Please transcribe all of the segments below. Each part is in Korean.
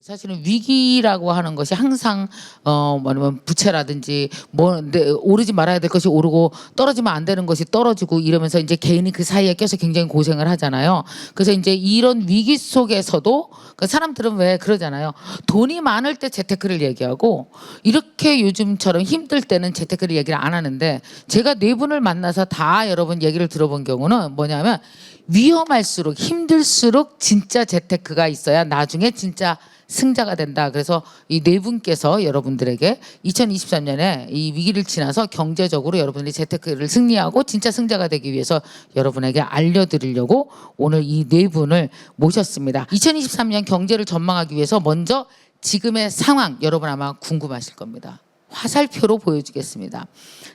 사실은 위기라고 하는 것이 항상 뭐냐면 부채라든지 오르지 말아야 될 것이 오르고 떨어지면 안 되는 것이 떨어지고 이러면서 이제 개인이 그 사이에 껴서 굉장히 고생을 하잖아요. 그래서 이제 이런 위기 속에서도 그 사람들은 왜 그러잖아요. 돈이 많을 때 재테크를 얘기하고 이렇게 요즘처럼 힘들 때는 재테크를 얘기를 안 하는데, 제가 네 분을 만나서 다 여러분 얘기를 들어본 경우는 뭐냐면 위험할수록 힘들수록 진짜 재테크가 있어야 나중에 진짜 승자가 된다. 그래서 이 네 분께서 여러분들에게 2023년에 이 위기를 지나서 경제적으로 여러분들이 재테크를 승리하고 진짜 승자가 되기 위해서 여러분에게 알려드리려고 오늘 이 네 분을 모셨습니다. 2023년 경제를 전망하기 위해서 먼저 지금의 상황 여러분 아마 궁금하실 겁니다. 화살표로 보여주겠습니다.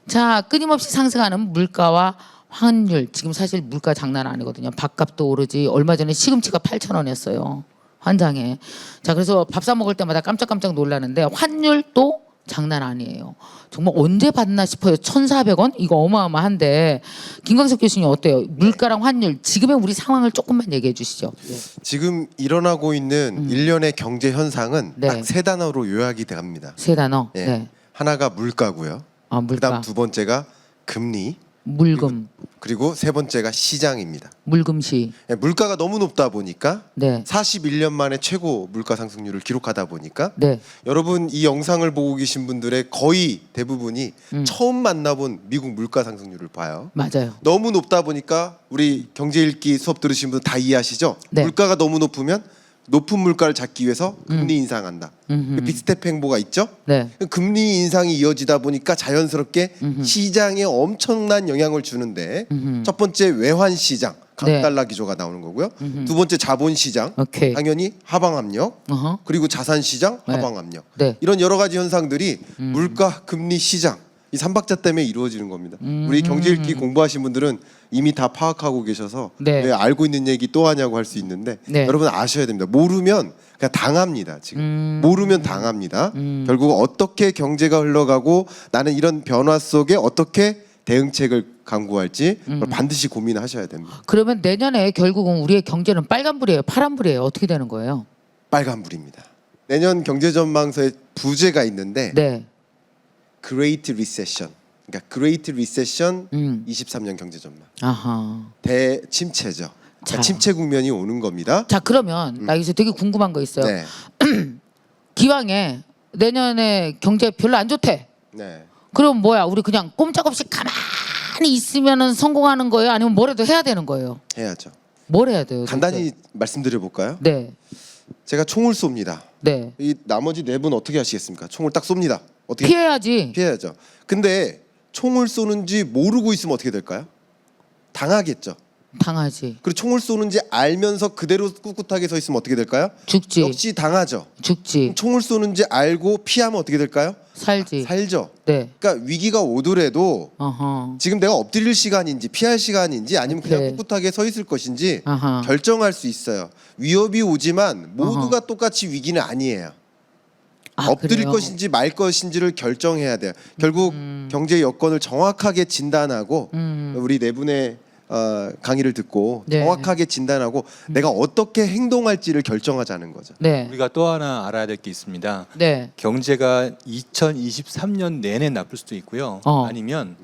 자, 끊임없이 상승하는 물가와 환율. 지금 사실 물가 장난 아니거든요. 밥값도 오르지. 얼마 전에 시금치가 8,000원이었어요. 환장해. 자, 그래서 밥 사 먹을 때마다 깜짝깜짝 놀라는데 환율도 장난 아니에요. 정말 언제 받나 싶어요. 1,400원? 이거 어마어마한데 김광석 교수님 어때요? 물가랑 환율 지금의 우리 상황을 조금만 얘기해 주시죠. 지금 일어나고 있는 일련의 경제 현상은 네. 딱 세 단어로 요약이 됩니다. 세 단어. 예. 네. 하나가 물가고요. 아, 물가. 그다음 두 번째가 금리, 물금. 그리고 세 번째가 시장입니다. 물금시. 예, 물가가 너무 높다 보니까 네. 41년 만에 최고 물가 상승률을 기록하다 보니까 네. 여러분 이 영상을 보고 계신 분들의 거의 대부분이 처음 만나본 미국 물가 상승률을 봐요. 맞아요. 너무 높다 보니까 우리 경제 읽기 수업 들으신 분 다 이해하시죠? 네. 물가가 너무 높으면 높은 물가를 잡기 위해서 금리 인상한다. 빅스텝 행보가 있죠? 네. 금리 인상이 이어지다 보니까 자연스럽게 시장에 엄청난 영향을 주는데 첫 번째 외환 시장 강달러 기조가 나오는 거고요. 두 번째 자본 시장 오케이. 당연히 하방 압력, 어허. 그리고 자산 시장 네. 하방 압력. 네. 이런 여러 가지 현상들이 물가, 금리, 시장 이 삼박자 때문에 이루어지는 겁니다. 우리 경제 읽기 공부하신 분들은 이미 다 파악하고 계셔서 네. 왜 알고 있는 얘기 또 하냐고 할 수 있는데 네. 여러분 아셔야 됩니다. 모르면 그냥 당합니다. 지금 모르면 당합니다. 결국 어떻게 경제가 흘러가고 나는 이런 변화 속에 어떻게 대응책을 강구할지 그걸 반드시 고민하셔야 됩니다. 그러면 내년에 결국은 우리의 경제는 빨간불이에요, 파란불이에요? 어떻게 되는 거예요? 빨간불입니다. 내년 경제 전망서에 부제가 있는데 네. Great Recession. 그러니까 Great Recession 23년 경제 전망. 아하. 대침체죠. 그러니까 자. 침체 국면이 오는 겁니다. 자, 그러면 나 여기서 되게 궁금한 거 있어요. 네. 기왕에 내년에 경제 별로 안 좋대. 네. 그럼 뭐야? 우리 그냥 꼼짝없이 가만히 있으면은 성공하는 거예요? 아니면 뭐라도 해야 되는 거예요? 해야죠. 뭘 해야 돼요? 간단히 말씀드려 볼까요? 네. 제가 총을 쏩니다. 네. 이 나머지 네 분 어떻게 하시겠습니까? 총을 딱 쏩니다. 어떻게 피해야지. 피해야죠. 근데 총을 쏘는지 모르고 있으면 어떻게 될까요? 당하겠죠. 당하지. 그리고 총을 쏘는지 알면서 그대로 꿋꿋하게 서 있으면 어떻게 될까요? 죽지. 역시 당하죠. 죽지. 총을 쏘는지 알고 피하면 어떻게 될까요? 살지. 살죠. 네. 그러니까 위기가 오더라도 어허. 지금 내가 엎드릴 시간인지 피할 시간인지 아니면 그냥 오케이. 꿋꿋하게 서 있을 것인지 아하. 결정할 수 있어요. 위협이 오지만 모두가 똑같이 위기는 아니에요. 아, 엎드릴 그래요? 것인지 말 것인지를 결정해야 돼요. 결국 경제 여건을 정확하게 진단하고 우리 네 분의 강의를 듣고 네. 정확하게 진단하고 내가 어떻게 행동할지를 결정하자는 거죠. 네. 우리가 또 하나 알아야 될 게 있습니다. 네. 경제가 2023년 내내 나쁠 수도 있고요. 아니면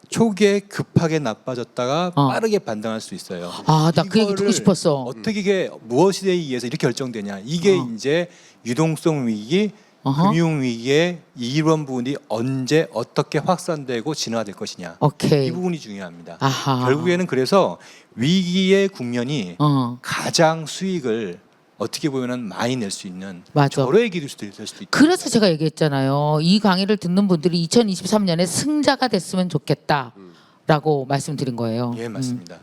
초기에 급하게 나빠졌다가 빠르게 반등할 수 있어요. 아, 나 그 얘기 듣고 이거를 싶었어. 어떻게 이게 무엇에 의해서 이렇게 결정되냐? 이게 이제 유동성 위기, 어허. 금융 위기의 이런 부분이 언제 어떻게 확산되고 진화될 것이냐. 오케이. 이 부분이 중요합니다. 아하. 결국에는 그래서 위기의 국면이 어. 가장 수익을 어떻게 보면은 많이 낼 수 있는 맞아. 절호의 기술이 될 수도 있다. 그래서 제가 얘기했잖아요. 이 강의를 듣는 분들이 2023년에 승자가 됐으면 좋겠다라고 말씀드린 거예요. 예, 맞습니다.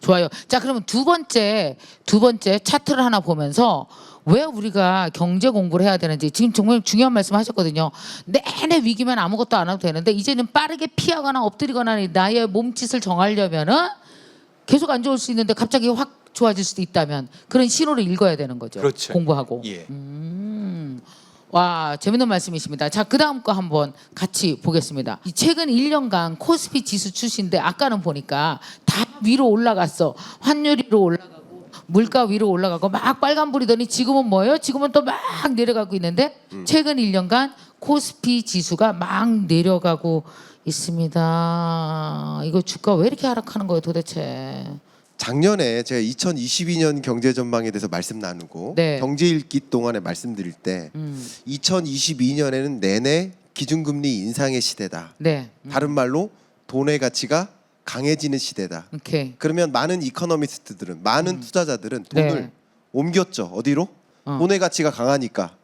좋아요. 자, 그러면 두 번째 차트를 하나 보면서 왜 우리가 경제 공부를 해야 되는지 지금 정말 중요한 말씀 하셨거든요. 내내 위기면 아무것도 안 해도 되는데 이제는 빠르게 피하거나 엎드리거나 나의 몸짓을 정하려면은 계속 안 좋을 수 있는데 갑자기 확 좋아질 수도 있다면 그런 신호를 읽어야 되는 거죠. 그렇죠. 공부하고. 예. 와, 재밌는 말씀이십니다. 자, 그다음 거 한번 같이 보겠습니다. 이 최근 1년간 코스피 지수 출시인데 아까는 보니까 다 위로 올라갔어. 환율 위로 올라가고 물가 위로 올라가고 막 빨간불이더니 지금은 뭐예요? 지금은 또 막 내려가고 있는데 최근 1년간 코스피 지수가 막 내려가고 있습니다. 이거 주가 왜 이렇게 하락하는 거예요, 도대체? 작년에 제가 2022년 경제 전망에 대해서 말씀 나누고 네. 경제 읽기 동안에 말씀드릴 때 2022년에는 내내 기준금리 인상의 시대다. 네. 다른 말로 돈의 가치가 강해지는 시대다. 오케이. 그러면 많은 이코노미스트들은 많은 투자자들은 돈을 네. 옮겼죠. 어디로? 돈의 가치가 강하니까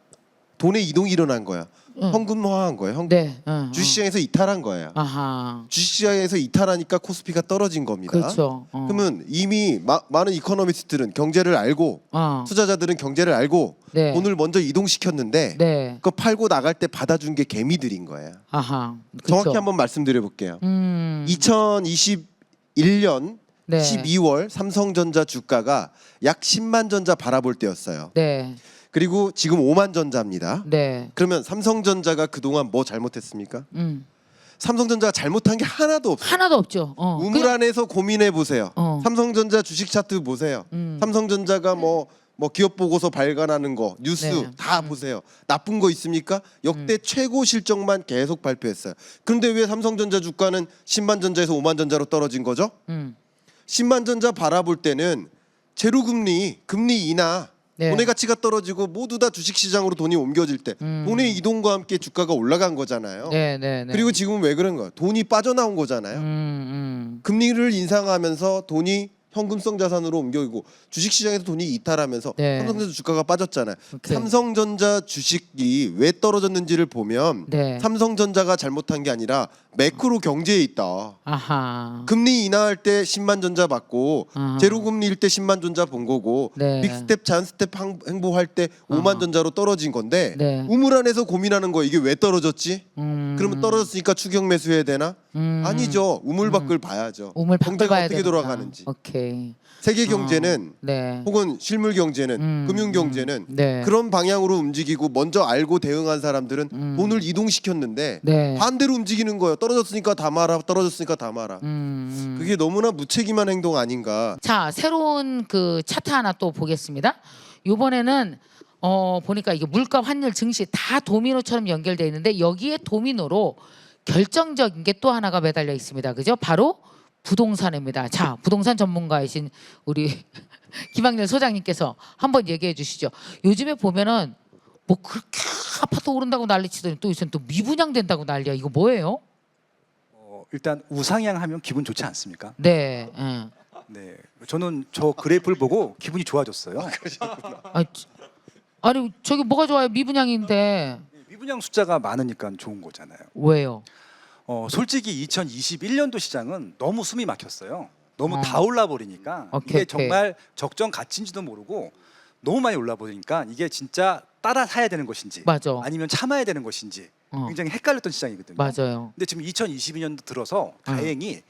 돈의 이동이 일어난 거야. 현금화한 거예요. 네. 주식시장에서 이탈한 거예요. 아하. 주식시장에서 이탈하니까 코스피가 떨어진 겁니다. 그렇죠. 그러면 이미 많은 이코노미스트들은 경제를 알고 투자자들은 경제를 알고 네. 돈을 먼저 이동시켰는데 네. 그거 팔고 나갈 때 받아준 게 개미들인 거예요. 아하. 정확히 그렇죠. 한번 말씀드려 볼게요. 2021년 네. 12월 삼성전자 주가가 약 10만 전자 바라볼 때였어요. 네. 그리고 지금 5만 전자입니다. 네. 그러면 삼성전자가 그동안 뭐 잘못했습니까? 삼성전자가 잘못한 게 하나도 없어요. 하나도 없죠. 우물 안에서 고민해 보세요. 삼성전자 주식 차트 보세요. 삼성전자가 뭐 기업 보고서 발간하는 거 뉴스 네. 다 보세요. 나쁜 거 있습니까? 역대 최고 실적만 계속 발표했어요. 그런데 왜 삼성전자 주가는 10만 전자에서 5만 전자로 떨어진 거죠? 10만 전자 바라볼 때는 제로금리, 금리 인하, 네. 돈의 가치가 떨어지고 모두 다 주식시장으로 돈이 옮겨질 때 돈의 이동과 함께 주가가 올라간 거잖아요. 네, 네, 네. 그리고 지금은 왜 그런 거예요? 돈이 빠져나온 거잖아요. 금리를 인상하면서 돈이 현금성 자산으로 옮겨지고 주식시장에서 돈이 이탈하면서 네. 삼성전자 주가가 빠졌잖아요. 오케이. 삼성전자 주식이 왜 떨어졌는지를 보면 네. 삼성전자가 잘못한 게 아니라 매크로 경제에 있다. 아하. 금리 인하할 때 10만 전자 받고 아하. 제로금리일 때 10만 전자 본 거고 네. 빅스텝 잔스텝 행보할 때 5만 전자로 떨어진 건데 네. 우물 안에서 고민하는 거 이게 왜 떨어졌지? 음. 그러면 떨어졌으니까 추격 매수해야 되나? 아니죠. 우물 밖을 봐야죠. 우물 밖을 경제가 봐야 어떻게 되는구나. 돌아가는지. 오케이. 세계 경제는 네. 혹은 실물 경제는 금융 경제는 네. 그런 방향으로 움직이고 먼저 알고 대응한 사람들은 돈을 이동시켰는데 네. 반대로 움직이는 거예요. 떨어졌으니까 다 말아. 떨어졌으니까 다 말아. 그게 너무나 무책임한 행동 아닌가. 자, 새로운 그 차트 하나 또 보겠습니다. 이번에는 보니까 이게 물가, 환율, 증시 다 도미노처럼 연결돼 있는데 여기에 도미노로 결정적인 게 또 하나가 매달려 있습니다. 그죠? 바로 부동산입니다. 자, 부동산 전문가이신 우리 김학렬 소장님께서 한번 얘기해 주시죠. 요즘에 보면은 뭐 그렇게 아파트 오른다고 난리치더니 또 요새는 또 미분양 된다고 난리야. 이거 뭐예요? 일단 우상향하면 기분 좋지 않습니까? 네. 네, 저는 저 그래프를 보고 기분이 좋아졌어요. 아니 저기 뭐가 좋아요? 미분양인데 미분양 숫자가 많으니까 좋은 거잖아요. 왜요? 솔직히 2021년도 시장은 너무 숨이 막혔어요. 너무 다 올라 버리니까 오케이, 이게 정말 적정 가치인지도 모르고 너무 많이 올라 버리니까 이게 진짜 따라 사야 되는 것인지 맞아. 아니면 참아야 되는 것인지 굉장히 헷갈렸던 시장이거든요. 맞아요. 근데 지금 2022년도 들어서 다행히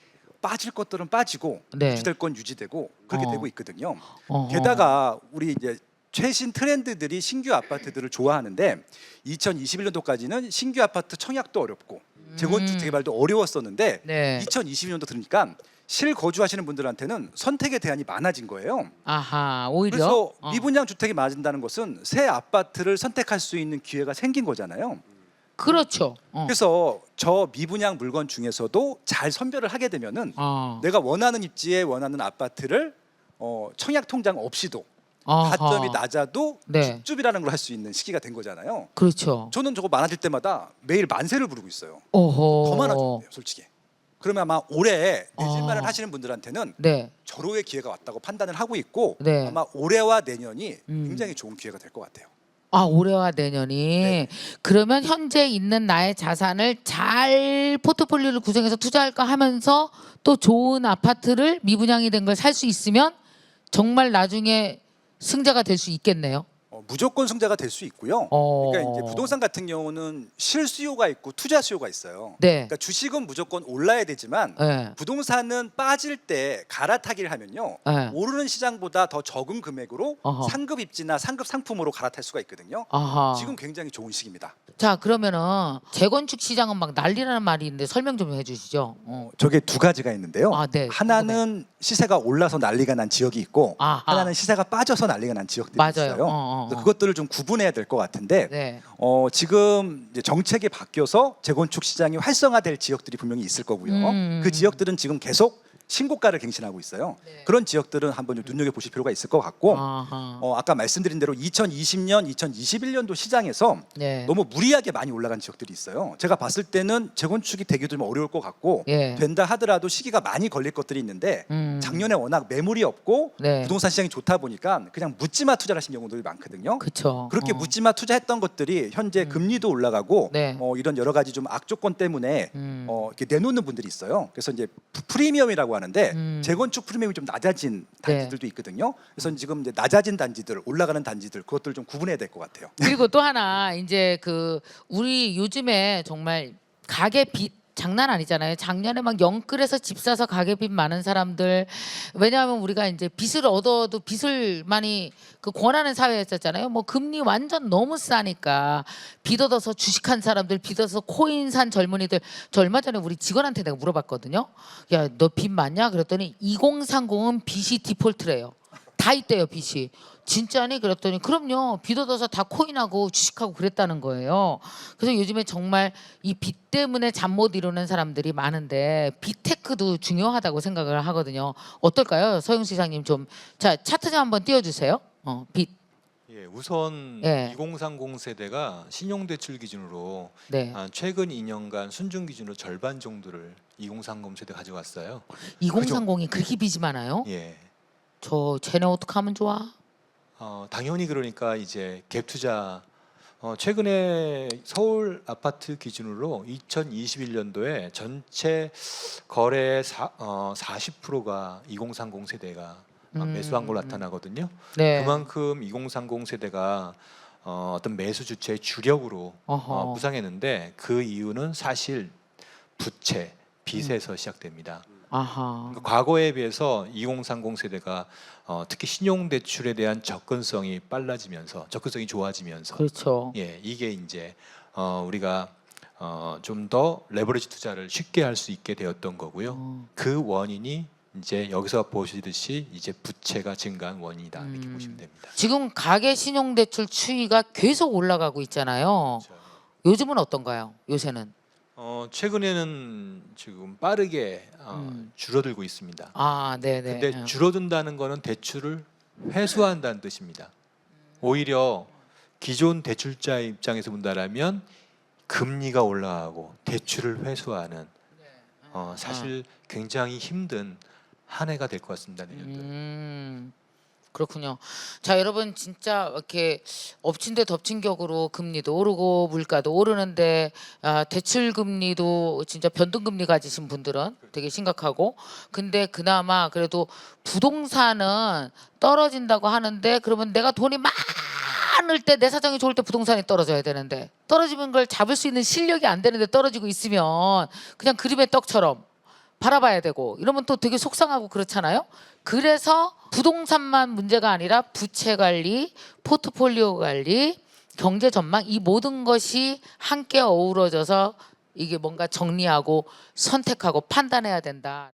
빠질 것들은 빠지고 네. 유지될 건 유지되고 그렇게 어. 되고 있거든요. 어허. 게다가 우리 이제 최신 트렌드들이 신규 아파트들을 좋아하는데 2021년도까지는 신규 아파트 청약도 어렵고 재건축 개발도 어려웠었는데 네. 2022년도 들으니까 실거주하시는 분들한테는 선택의 대안이 많아진 거예요. 아하 오히려 그래서 미분양 주택이 많아진다는 것은 새 아파트를 선택할 수 있는 기회가 생긴 거잖아요. 그렇죠. 그래서 저 미분양 물건 중에서도 잘 선별을 하게 되면은 내가 원하는 입지에 원하는 아파트를 청약 통장 없이도 가점이 낮아도 네. 줍줍이라는 걸 할 수 있는 시기가 된 거잖아요. 그렇죠. 저는 저거 많아질 때마다 매일 만세를 부르고 있어요. 오호. 더 많아져요, 솔직히. 그러면 아마 올해 내 집 마련하시는 분들한테는 네. 절호의 기회가 왔다고 판단을 하고 있고 네. 아마 올해와 내년이 굉장히 좋은 기회가 될 것 같아요. 아 올해와 내년이 그러면 현재 있는 나의 자산을 잘 포트폴리오를 구성해서 투자할까 하면서 또 좋은 아파트를 미분양이 된 걸 살 수 있으면 정말 나중에 승자가 될 수 있겠네요. 무조건 승자가 될 수 있고요. 그러니까 이제 부동산 같은 경우는 실수요가 있고 투자 수요가 있어요. 네. 그러니까 주식은 무조건 올라야 되지만 네. 부동산은 빠질 때 갈아타기를 하면요. 네. 오르는 시장보다 더 적은 금액으로 어허. 상급 입지나 상급 상품으로 갈아탈 수가 있거든요. 아하. 지금 굉장히 좋은 시기입니다. 자 그러면은 재건축 시장은 막 난리라는 말이 있는데 설명 좀 해주시죠. 저게 두 가지가 있는데요. 아, 네. 하나는 시세가 올라서 난리가 난 지역이 있고 아하. 하나는 시세가 빠져서 난리가 난 지역들이 맞아요. 있어요. 그래서 그것들을 좀 구분해야 될 것 같은데 네. 지금 이제 정책이 바뀌어서 재건축 시장이 활성화될 지역들이 분명히 있을 거고요. 그 지역들은 지금 계속 신고가를 갱신하고 있어요. 네. 그런 지역들은 한번 좀 눈여겨보실 필요가 있을 것 같고 아하. 아까 말씀드린 대로 2020년, 2021년도 시장에서 네. 너무 무리하게 많이 올라간 지역들이 있어요. 제가 봤을 때는 재건축이 되기도 좀 어려울 것 같고 예. 된다 하더라도 시기가 많이 걸릴 것들이 있는데 작년에 워낙 매물이 없고 네. 부동산 시장이 좋다 보니까 그냥 묻지마 투자를 하신 경우들이 많거든요. 그쵸. 그렇게 묻지마 투자했던 것들이 현재 금리도 올라가고 네. 이런 여러 가지 좀 악조건 때문에 이렇게 내놓는 분들이 있어요. 그래서 이제 프리미엄이라고 하는데 재건축 프리미엄이 좀 낮아진 단지들도 있거든요. 그래서 지금 이제 낮아진 단지들, 올라가는 단지들 그것들 좀 구분해야 될 것 같아요. 그리고 또 하나 이제 그 우리 요즘에 정말 가계 빚 장난 아니잖아요. 작년에 막 영끌에서 집 사서 가계빚 많은 사람들, 왜냐하면 우리가 이제 빚을 얻어도 빚을 많이 그 권하는 사회였었잖아요. 뭐 금리 완전 너무 싸니까 빚 얻어서 주식한 사람들, 빚 얻어서 코인 산 젊은이들. 저 얼마 전에 우리 직원한테 내가 물어봤거든요. 야, 너 빚 많냐? 그랬더니 2030은 빚이 디폴트래요. 다 있대요, 빚이. 진짜니? 그랬더니 그럼요. 빚 얻어서 다 코인하고 주식하고 그랬다는 거예요. 그래서 요즘에 정말 이 빚 때문에 잠 못 이루는 사람들이 많은데 빚테크도 중요하다고 생각을 하거든요. 어떨까요? 서영 시장님 좀. 자, 차트 좀 한번 띄워주세요. 빚. 예, 우선 예. 2030 세대가 신용대출 기준으로 네. 최근 2년간 순증 기준으로 절반 정도를 2030 세대 가져갔어요. 2030이 그렇게 빚이 많아요? 예. 쟤네 어떡하면 좋아? 당연히 그러니까 이제 갭 투자 최근에 서울 아파트 기준으로 2021년도에 전체 거래 40%가 2030 세대가 매수한 걸로 나타나거든요. 네. 그만큼 2030 세대가 어떤 매수 주체의 주력으로 부상했는데 그 이유는 사실 부채, 빚에서 시작됩니다. 아하. 그러니까 과거에 비해서 2030 세대가 특히 신용대출에 대한 접근성이 빨라지면서 접근성이 좋아지면서 그렇죠. 예, 이게 이제 우리가 좀 더 레버리지 투자를 쉽게 할 수 있게 되었던 거고요. 그 원인이 이제 여기서 보시듯이 이제 부채가 증가한 원인이다 이렇게 보시면 됩니다. 지금 가계 신용대출 추이가 계속 올라가고 있잖아요. 그렇죠. 요즘은 어떤가요? 요새는? 최근에는 지금 빠르게 줄어들고 있습니다. 아, 네네. 근데 줄어든다는 거는 대출을 회수한다는 뜻입니다. 오히려 기존 대출자 입장에서 본다라면 금리가 올라가고 대출을 회수하는 사실 굉장히 힘든 한 해가 될 것 같습니다. 내년도. 그렇군요. 자, 여러분 진짜 이렇게 엎친 데 덮친 격으로 금리도 오르고 물가도 오르는데 대출 금리도 진짜 변동금리 가지신 분들은 되게 심각하고, 근데 그나마 그래도 부동산은 떨어진다고 하는데, 그러면 내가 돈이 많을 때, 내 사정이 좋을 때 부동산이 떨어져야 되는데, 떨어지는 걸 잡을 수 있는 실력이 안 되는데 떨어지고 있으면 그냥 그림의 떡처럼 바라봐야 되고 이러면 또 되게 속상하고 그렇잖아요. 그래서 부동산만 문제가 아니라 부채 관리, 포트폴리오 관리, 경제 전망, 이 모든 것이 함께 어우러져서 이게 뭔가 정리하고 선택하고 판단해야 된다.